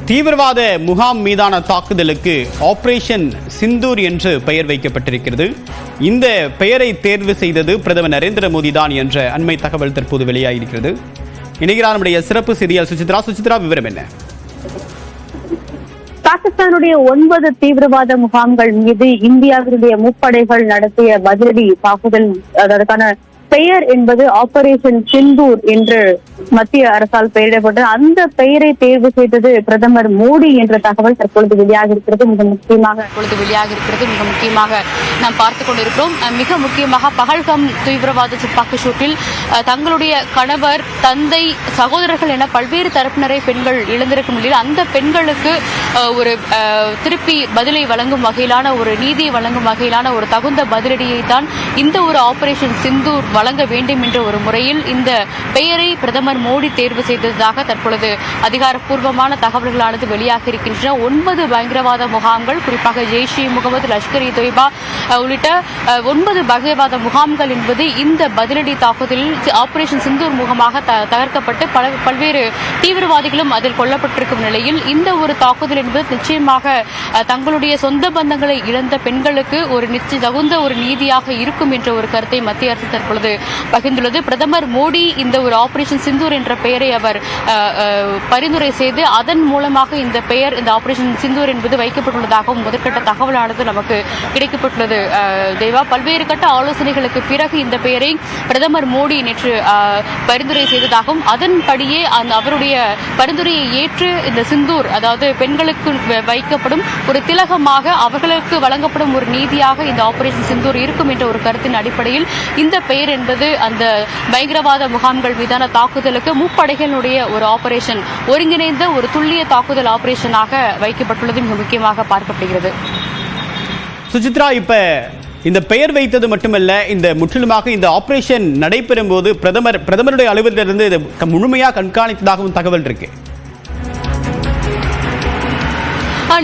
தீவிரவாத முகாம் மீதான தாக்குதலுக்கு ஆபரேஷன் சிந்தூர் என்று பெயர் வைக்கப்பட்டிருக்கிறது. இந்த பெயரை தேர்வு செய்தது பிரதமர் நரேந்திர மோடி தான் என்ற அண்மை தகவல் தற்போது வெளியாகியிருக்கிறது. இணைகிறார் நம்முடைய சிறப்பு செய்தியாளர் சுசித்ரா. சுசித்ரா, விவரம் என்ன? பாகிஸ்தானுடைய 9 தீவிரவாத முகாம்கள் மீது இந்தியாவினுடைய முப்படைகள் நடத்திய பதிலடி தாக்குதல், அதற்கான பெயர் என்பது ஆபரேஷன் சிந்தூர் என்று மத்திய அரசால் பெயரிடப்பட்டது. அந்த பெயரை தேர்வு செய்தது பிரதமர் மோடி என்ற தகவல் தற்பொழுது வெளியாக இருக்கிறது. மிக முக்கியமாக நாம் பார்த்துக் கொண்டிருக்கிறோம். மிக முக்கியமாக பகல்காம் தீவிரவாத துப்பாக்கி சூட்டில் தங்களுடைய கணவர், தந்தை, சகோதரர்கள் என பல்வேறு தரப்பினரை பெண்கள் இழந்திருக்கும் நிலையில் அந்த பெண்களுக்கு ஒரு திருப்பி பதிலை வழங்கும் வகையிலான, ஒரு நீதியை வழங்கும் வகையிலான ஒரு தகுந்த பதிலடியை தான் இந்த ஒரு ஆபரேஷன் சிந்தூர் வழங்க வேண்டும் என்ற ஒரு முறையில் இந்த பெயரை பிரதமர் மோடி தேர்வு செய்ததாக தற்பொழுது அதிகாரப்பூர்வமான தகவல்களானது வெளியாக இருக்கின்றன. 9 பயங்கரவாத முகாம்கள், குறிப்பாக ஜெய்ஷ் இ முகமது, லஷ்கர் இ தொய்பா உள்ளிட்ட 9 பயங்கரவாத முகாம்கள் என்பது இந்த பதிலடி தாக்குதலில் ஆபரேஷன் சிந்தூர் முகமாக தகர்க்கப்பட்டு பல்வேறு தீவிரவாதிகளும் அதில் கொல்லப்பட்டிருக்கும் நிலையில் இந்த ஒரு தாக்குதல் என்பது நிச்சயமாக தங்களுடைய சொந்த பந்தங்களை இழந்த பெண்களுக்கு ஒரு தகுந்த ஒரு நீதியாக இருக்கும் என்ற ஒரு கருத்தை மத்திய அரசு தற்பொழுது பகிர்ந்துள்ளது. பிரதமர் மோடி இந்த ஒரு ஆபரேஷன் சிந்தூர் என்ற பெயரை அவர் பரிந்துரை செய்து அதன் மூலமாக இந்த பெயர், இந்த ஆபரேஷன் சிந்தூர் என்பது வைக்கப்பட்டுள்ளதாகவும் முதற்கட்ட தகவலானது நமக்கு கிடைக்கப்பட்டுள்ளது. தேவா, பல்வேறு கட்ட ஆலோசனைகளுக்கு பிறகு இந்த பெயரை பிரதமர் மோடி நேற்று பரிந்துரை செய்ததாகவும் அதன்படியே அவருடைய பரிந்துரையை ஏற்று இந்த சிந்தூர், அதாவது பெண்களுக்கு வைக்கப்படும் ஒரு திலகமாக, அவர்களுக்கு வழங்கப்படும் ஒரு நீதியாக இந்த ஆபரேஷன் சிந்தூர் இருக்கும் என்ற ஒரு கருத்தின் அடிப்படையில் இந்த பெயர் என்பது அந்த பயங்கரவாத முகாம்கள் மீதான தாக்குதலுக்கு முப்படைகளுடைய ஒரு ஆபரேஷன், ஒருங்கிணைந்த ஒரு துல்லிய தாக்குதல் ஆபரேஷனாக வைக்கப்பட்டுள்ளது மிக முக்கியமாக பார்க்கப்படுகிறது. சுசித்ரா, இப்ப இந்த பெயர் வைத்தது மட்டுமல்ல, இந்த முற்றிலுமாக இந்த ஆபரேஷன் நடைபெறும் போது பிரதமருடைய அலுவலகத்திலிருந்து இது முழுமையாக கண்காணித்ததாகவும் தகவல் இருக்கு.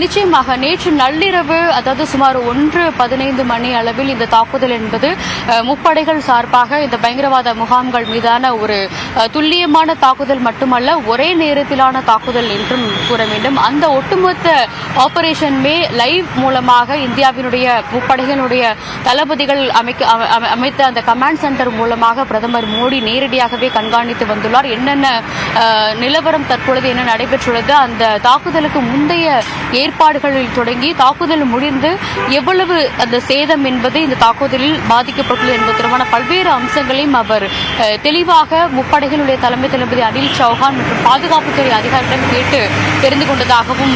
நிச்சயமாக நேற்று நள்ளிரவு, அதாவது சுமார் 1:15 மணி அளவில் இந்த தாக்குதல் என்பது முப்படைகள் சார்பாக இந்த பயங்கரவாத முகாம்கள் மீதான ஒரு துல்லியமான தாக்குதல் மட்டுமல்ல, ஒரே நேரத்திலான தாக்குதல் என்றும் கூற வேண்டும். அந்த ஒட்டுமொத்த ஆபரேஷனுமே லைவ் மூலமாக இந்தியாவினுடைய முப்படைகளுடைய தளபதிகள் அமைத்த அந்த கமாண்ட் சென்டர் மூலமாக பிரதமர் மோடி நேரடியாகவே கண்காணித்து வந்துள்ளார். என்னென்ன நிலவரம் தற்பொழுது என்ன நடைபெற்றுள்ளது, அந்த தாக்குதலுக்கு முந்தைய ஏற்பாடுகளில் தொடங்கி தாக்குதல் முடிந்து எவ்வளவு அந்த சேதம் என்பது இந்த தாக்குதலில் பாதிக்கப்பட்டுள்ளது என்பது தொடர்பான பல்வேறு அம்சங்களையும் அவர் தெளிவாக முப்படைகளுடைய தலைமை தளபதி அனில் சௌஹான் மற்றும் பாதுகாப்புத்துறை அதிகாரிகளிடம் கேட்டு தெரிந்து கொண்டதாகவும்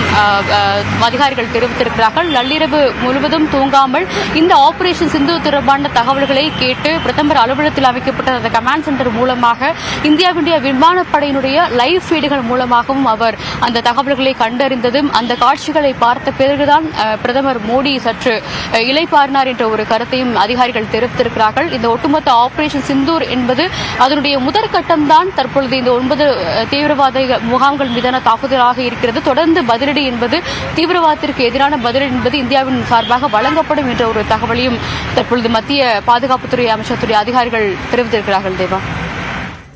அதிகாரிகள் தெரிவித்திருக்கிறார்கள். நள்ளிரவு முழுவதும் தூங்காமல் இந்த ஆபரேஷன் சிந்து தொடர்பான தகவல்களை கேட்டு பிரதமர் அலுவலகத்தில் அமைக்கப்பட்ட அந்த கமாண்ட் சென்டர் மூலமாக இந்தியாவுடைய விமானப்படையினுடைய லைவ் ஃபீடுகள் மூலமாகவும் அவர் அந்த தகவல்களை கண்டறிந்ததும் அந்த காட்சிகளை பார்த்த பிறகுதான் பிரதமர் மோடி சற்று இளைப்பாறினார் என்ற ஒரு கருத்தையும் அதிகாரிகள் தெரிவித்திருக்கிறார்கள். இந்த ஒட்டுமொத்த ஆபரேஷன் சிந்தூர் என்பது அதனுடைய முதற்கட்டம் தான் தற்பொழுது இந்த 9 தீவிரவாத முகாம்கள் மீதான தாக்குதலாக இருக்கிறது. தொடர்ந்து பதிலடி என்பது, தீவிரவாதத்திற்கு எதிரான பதிலடி என்பது இந்தியாவின் சார்பாக வழங்கப்படும் என்ற ஒரு தகவலையும் தற்பொழுது மத்திய பாதுகாப்புத்துறை அமைச்சகத்துடைய அதிகாரிகள் தெரிவித்திருக்கிறார்கள். தேவா.